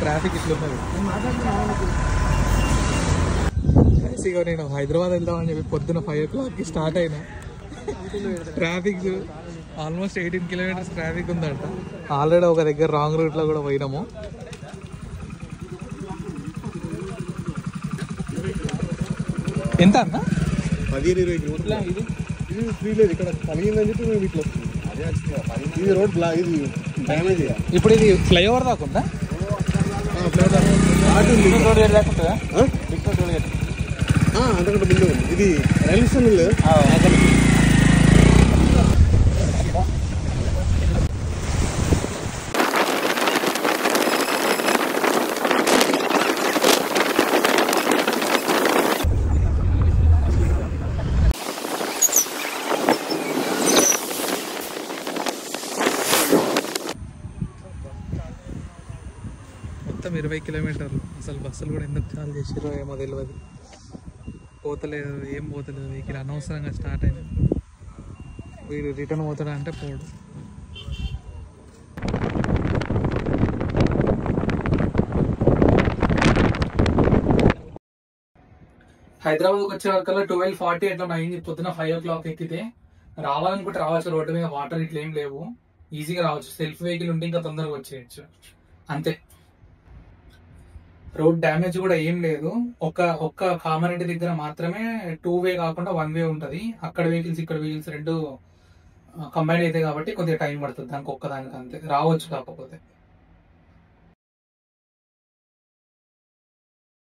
Traffic ఇట్లున్నది. ఇక నేను హైదరాబాద్ వెళ్దామని చెప్పి పొద్దున 5 o'clockకి స్టార్ట్ అయినా. ట్రాఫిక్ ఆల్మోస్ట్ 18 kilometers ట్రాఫిక్ ఉందంట. ఆల్రెడీ ఒక దగ్గర రాంగ్ రూట్లో కూడా పోయినాము. ఎంత అన్న? 15-20 kilometers. ఇది ఫ్రీ లేదు, ఇక్కడ కలిగిందని చెప్పి మేము ఇట్లా వస్తుంది. ఇది రోడ్ ఇది డ్యామేజ్. ఇప్పుడు ఇది ఫ్లైఓవర్ దాకా ఉందా? అంతకంటే ముందు ఉంది. ఇది రైల్వే స్టేషన్ లేదు. మొత్తం 20 kilometers. అసలు బస్సులు కూడా ఎందుకు చాలు చేసారో ఏమో తెలియదు. పోతలేదు, ఏం పోతలేదు. వెహికల్ అనవసరంగా స్టార్ట్ అయింది. వీడు రిటర్న్ పోతాడా అంటే పోడు. హైదరాబాద్కి వచ్చే వరకల్లా 12:40 ఎట్లా అయింది. పొద్దున 5 o'clock ఎక్కితే రావాలనుకుంటే రావచ్చు. రోడ్డు మీద వాటర్ ఇట్లా ఏం లేవు, ఈజీగా రావచ్చు. సెల్ఫ్ వెహికల్ ఉంటే ఇంకా తొందరగా వచ్చేయచ్చు అంతే. రోడ్ డ్యామేజ్ కూడా ఏం లేదు. ఒక్క కామారెడ్డి దగ్గర మాత్రమే 2 way కాకుండా 1 way ఉంటది. అక్కడ వెహికల్స్ ఇక్కడ వెహికల్స్ రెండు కంబైన్ అయితే కాబట్టి కొద్దిగా టైం పడుతుంది దానికి ఒక్కదానికి. అంతే రావచ్చు. కాకపోతే